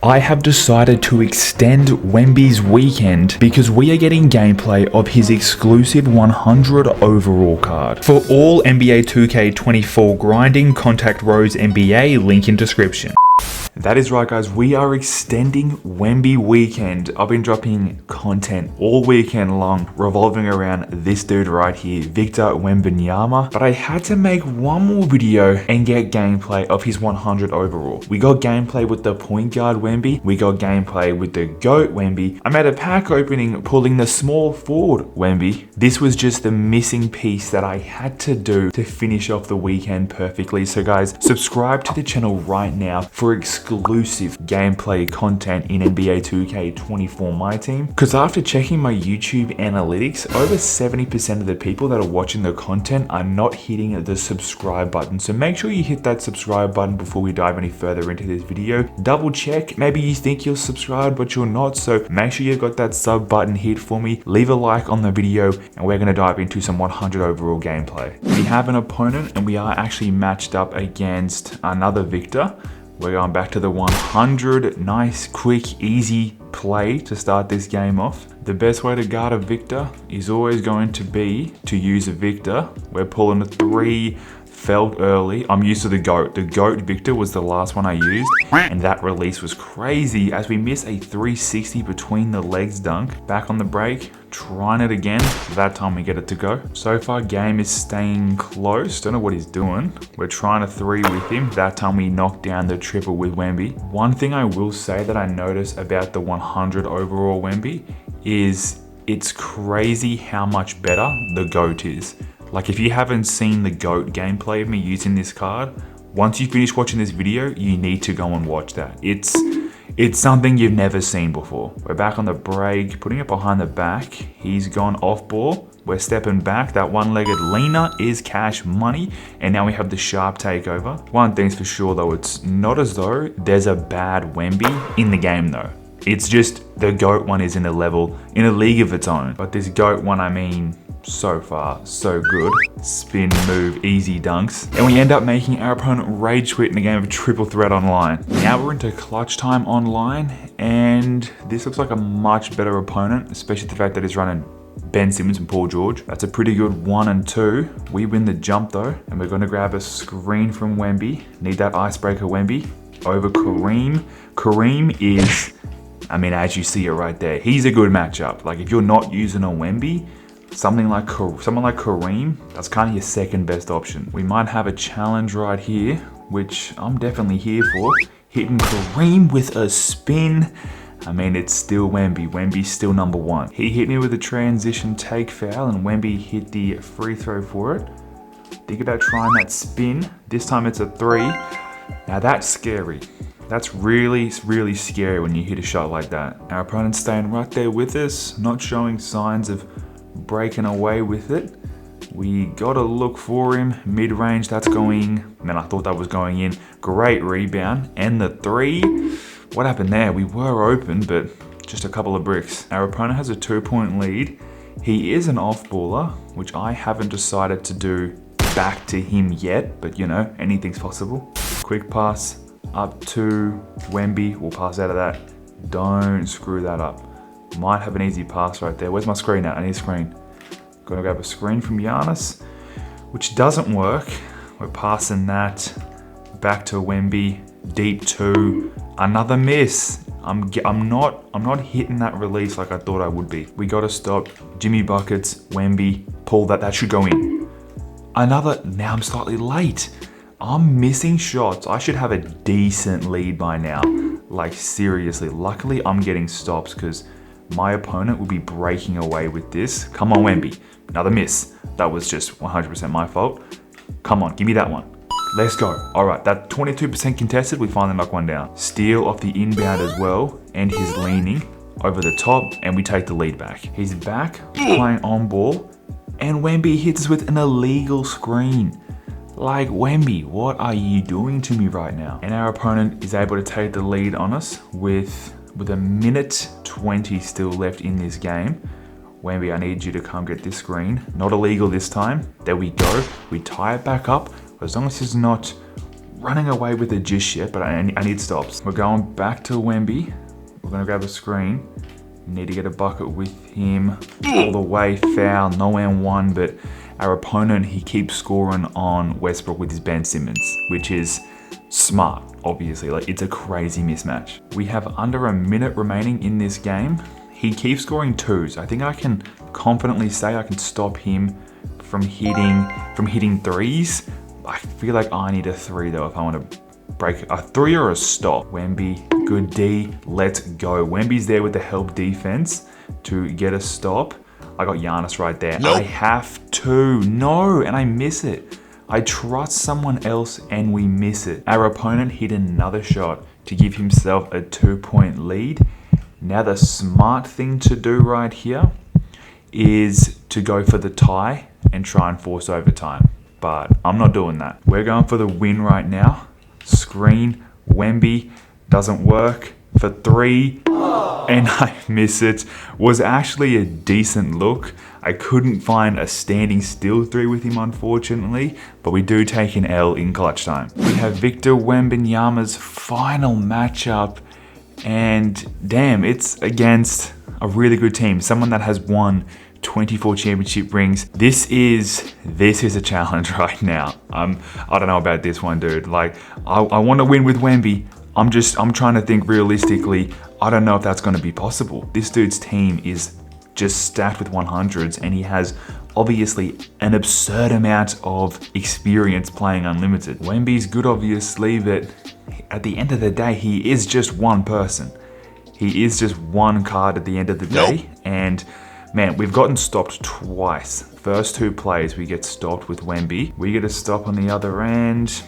I have decided to extend Wemby's weekend because we are getting gameplay of his exclusive 100 overall card. For all NBA 2K24 grinding, contact RoseNBA, link in description. That is right, guys, we are extending Wemby weekend. I've been dropping content all weekend long revolving around this dude right here, Victor Wembanyama, but I had to make one more video and get gameplay of his 100 overall. We got gameplay with the point guard Wemby, we got gameplay with the GOAT Wemby. I made a pack opening pulling the small forward Wemby. This was just the missing piece that I had to do to finish off the weekend perfectly. So guys, subscribe to the channel right now for exclusive gameplay content in NBA 2K24 MyTeam. Because after checking my YouTube analytics, over 70% of the people that are watching the content are not hitting the subscribe button. So make sure you hit that subscribe button before we dive any further into this video. Double check, maybe you think you're subscribed but you're not, so make sure you've got that sub button hit for me. Leave a like on the video and we're going to dive into some 100 overall gameplay. We have an opponent and we are actually matched up against another Victor. We're going back to the 100. Nice, quick, easy play to start this game off. The best way to guard a Victor is always going to be to use a Victor. We're pulling a 3, felt early. I'm used to the GOAT. The GOAT Victor was the last one I used, and that release was crazy as we miss a 360 between the legs dunk. Back on the break, trying it again. That time we get it to go. So far, game is staying close. Don't know what he's doing. We're trying a 3 with him. That time we knocked down the triple with Wemby. One thing I will say that I noticed about the 100 overall Wemby is it's crazy how much better the GOAT is. Like, if you haven't seen the GOAT gameplay of me using this card, once you finish watching this video, you need to go and watch that. It's something you've never seen before. We're back on the break, putting it behind the back. He's gone off ball. We're stepping back. That one-legged leaner is cash money. And now we have the sharp takeover. One thing's for sure though, it's not as though there's a bad Wemby in the game though. It's just the GOAT one is in a league of its own. But this GOAT one, I mean, so far, so good. Spin, move, easy dunks. And we end up making our opponent rage quit in a game of triple threat online. Now we're into clutch time online, and this looks like a much better opponent, especially the fact that he's running Ben Simmons and Paul George. That's a pretty good 1 and 2. We win the jump though, and we're gonna grab a screen from Wemby. Need that icebreaker Wemby over Kareem. Kareem is, I mean, as you see it right there, he's a good matchup. Like, if you're not using a Wemby, someone like Kareem, that's kind of your second best option. We might have a challenge right here, which I'm definitely here for. Hitting Kareem with a spin. I mean, it's still Wemby. Wemby's still number 1. He hit me with a transition take foul, and Wemby hit the free throw for it. Think about trying that spin. This time it's a 3. Now that's scary. That's really, really scary when you hit a shot like that. Our opponent's staying right there with us, not showing signs of breaking away with it. We gotta look for him. Mid-range, that's going, man, I thought that was going in. Great rebound, and the 3. What happened there? We were open, but just a couple of bricks. Our opponent has a 2-point lead. He is an off-baller, which I haven't decided to do back to him yet, but you know, anything's possible. Quick pass up to Wemby. We'll pass out of that. Don't screw that up. Might have an easy pass right there. Where's my screen at? I need a screen. Gonna grab a screen from Giannis, which doesn't work. We're passing that back to Wemby. Deep 2. Another miss. I'm not hitting that release like I thought I would be. We gotta stop. Jimmy buckets. Wemby. Pull that. That should go in. Another. Now I'm slightly late. I'm missing shots. I should have a decent lead by now. Like, seriously. Luckily, I'm getting stops because my opponent will be breaking away with this. Come on, Wemby. Another miss. That was just 100% my fault. Come on, give me that one. Let's go. All right, that 22% contested, we finally knock one down. Steal off the inbound as well, and he's leaning over the top, and we take the lead back. He's back, playing on ball, and Wemby hits us with an illegal screen. Like, Wemby, what are you doing to me right now? And our opponent is able to take the lead on us with a minute 20 still left in this game. Wemby, I need you to come get this screen. Not illegal this time. There we go. We tie it back up. As long as it's not running away with it just yet, but I need stops. We're going back to Wemby. We're gonna grab a screen. Need to get a bucket with him. All the way, foul, no and one, but our opponent, he keeps scoring on Westbrook with his Ben Simmons, which is smart, obviously. Like, it's a crazy mismatch. We have under a minute remaining in this game. He keeps scoring twos. I think I can confidently say I can stop him from hitting threes. I feel like I need a three though if I want to break a three or a stop. Wemby, good D, let's go. Wemby's there with the help defense to get a stop. I got Giannis right there. Nope. I have to, no, and I miss it. I trust someone else and we miss it. Our opponent hit another shot to give himself a 2-point lead. Now the smart thing to do right here is to go for the tie and try and force overtime. But I'm not doing that. We're going for the win right now. Screen, Wemby, doesn't work for three, and I miss it. Was actually a decent look. I couldn't find a standing still three with him, unfortunately, but we do take an L in clutch time. We have Victor Wembanyama's final matchup, and damn, it's against a really good team, someone that has won 24 championship rings. This is a challenge right now. I don't know about this one, dude. Like, I want to win with Wemby. I'm trying to think realistically. I don't know if that's going to be possible. This dude's team is just stacked with 100s, and he has obviously an absurd amount of experience playing unlimited. Wemby's good, obviously, but at the end of the day, he is just one person. He is just one card at the end of the day, and man, we've gotten stopped twice. First two plays, we get stopped with Wemby. We get a stop on the other end.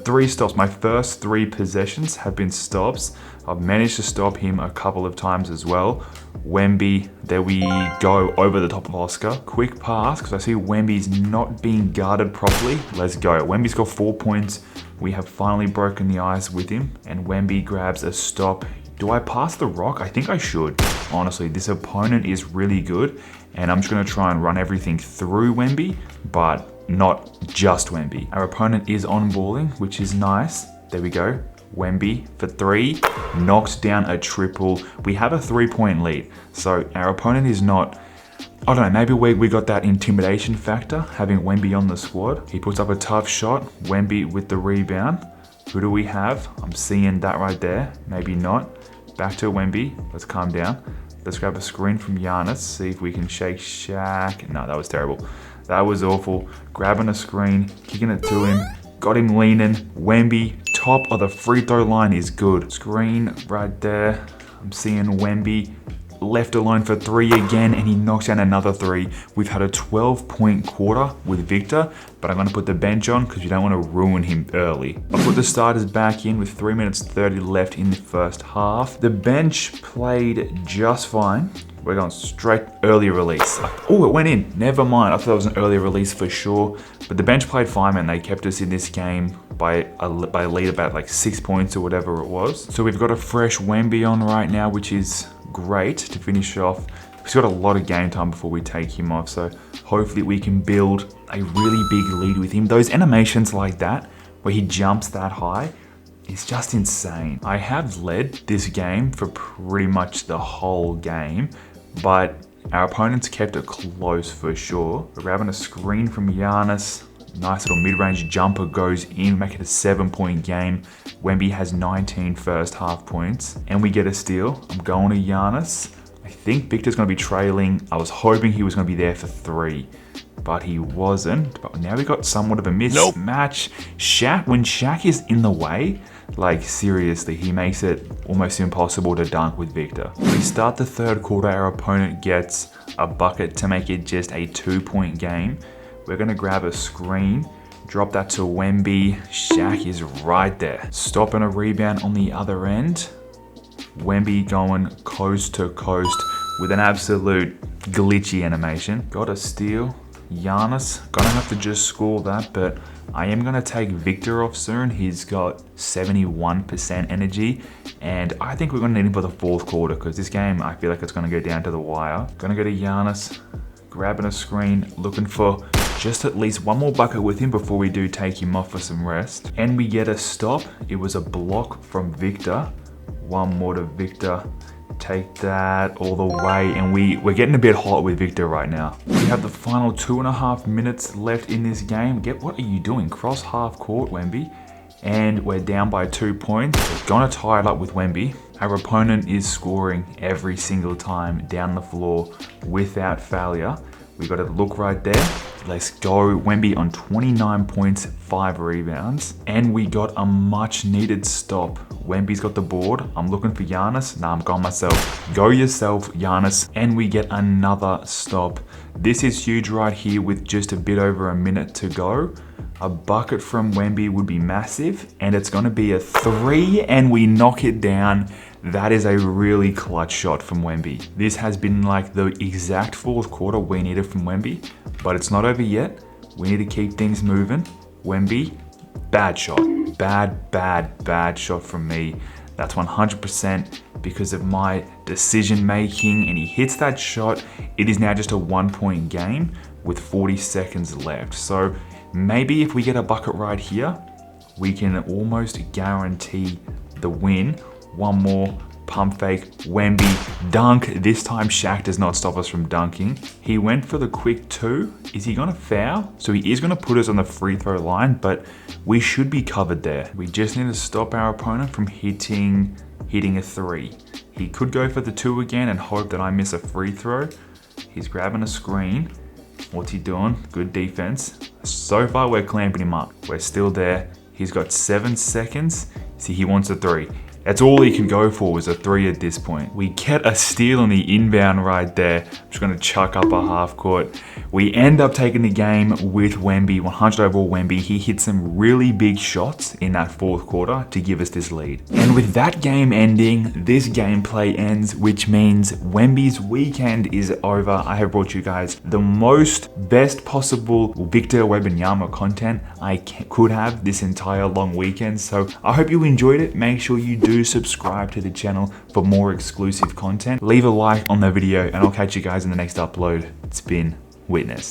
Three stops. My first three possessions have been stops. I've managed to stop him a couple of times as well. Wemby, there we go, over the top of Oscar. Quick pass, because I see Wemby's not being guarded properly. Let's go. Wemby's got 4 points. We have finally broken the ice with him, and Wemby grabs a stop. Do I pass the rock? I think I should. Honestly, this opponent is really good, and I'm just going to try and run everything through Wemby, but not just Wemby. Our opponent is on balling, which is nice. There we go. Wemby for three, knocks down a triple. We have a 3-point lead, so our opponent is not, I don't know, maybe we got that intimidation factor, having Wemby on the squad. He puts up a tough shot. Wemby with the rebound. Who do we have? I'm seeing that right there. Maybe not. Back to Wemby. Let's calm down. Let's grab a screen from Giannis. See if we can shake Shaq. No, that was terrible. That was awful. Grabbing a screen, kicking it to him. Got him leaning. Wemby, top of the free throw line is good. Screen right there. I'm seeing Wemby left alone for three again, and he knocks down another three. We've had a 12-point quarter with Victor, but I'm going to put the bench on because you don't want to ruin him early. I'll put the starters back in with 3 minutes 30 left in the first half. The bench played just fine. We're going straight early release. Oh, it went in. Never mind. I thought it was an early release for sure. But the bench played fine, man. They kept us in this game by a lead about like 6 points or whatever it was. So we've got a fresh Wemby on right now, which is great to finish off. He's got a lot of game time before we take him off. So hopefully we can build a really big lead with him. Those animations like that, where he jumps that high, is just insane. I have led this game for pretty much the whole game, but our opponents kept it close for sure. We're grabbing a screen from Giannis. Nice little mid-range jumper goes in, make it a 7-point game. Wemby has 19 first half points, and we get a steal. I'm going to Giannis. I think Victor's going to be trailing. I was hoping he was going to be there for three, but he wasn't. But now we got somewhat of a mismatch. Shaq, when Shaq is in the way, like seriously, he makes it almost impossible to dunk with Victor. We start the third quarter, our opponent gets a bucket to make it just a 2-point game. We're gonna grab a screen, drop that to Wemby. Shaq is right there. Stopping a rebound on the other end. Wemby going coast to coast with an absolute glitchy animation. Got a steal. Giannis, gonna have to just score that, but I am gonna take Victor off soon. He's got 71% energy, and I think we're gonna need him for the fourth quarter because this game, I feel like it's gonna go down to the wire. Gonna go to Giannis, grabbing a screen, looking for just at least one more bucket with him before we do take him off for some rest. And we get a stop. It was a block from Victor. One more to Victor. Take that all the way, and we're getting a bit hot with Victor right now. We have the final 2.5 minutes left in this game. What are you doing? Cross half court, Wemby. And we're down by 2 points. We're gonna tie it up with Wemby. Our opponent is scoring every single time down the floor without failure. We got to look right there. Let's go. Wemby on 29 points, 5 rebounds. And we got a much needed stop. Wemby's got the board. I'm looking for Giannis. Nah, I'm going myself. Go yourself, Giannis. And we get another stop. This is huge right here with just a bit over a minute to go. A bucket from Wemby would be massive. And it's going to be a 3, and we knock it down. That is a really clutch shot from Wemby. This has been like the exact fourth quarter we needed from Wemby, but it's not over yet. We need to keep things moving. Wemby, bad shot. Bad shot from me. That's 100% because of my decision making, and he hits that shot. It is now just a 1-point game with 40 seconds left. So maybe if we get a bucket right here, we can almost guarantee the win. One more, pump fake, Wemby, dunk. This time Shaq does not stop us from dunking. He went for the quick 2. Is he gonna foul? So he is gonna put us on the free throw line, but we should be covered there. We just need to stop our opponent from hitting a 3. He could go for the 2 again and hope that I miss a free throw. He's grabbing a screen. What's he doing? Good defense. So far we're clamping him up. We're still there. He's got 7 seconds. See, he wants a 3. That's all he can go for, was a 3 at this point. We get a steal on the inbound right there. I'm just gonna chuck up a half court. We end up taking the game with Wemby, 100 overall Wemby. He hit some really big shots in that fourth quarter to give us this lead. And with that game ending, this gameplay ends, which means Wemby's weekend is over. I have brought you guys the best possible Victor Wembanyama content I could have this entire long weekend. So I hope you enjoyed it. Make sure you do subscribe to the channel for more exclusive content. Leave a like on the video, and I'll catch you guys in the next upload. It's been witnessed.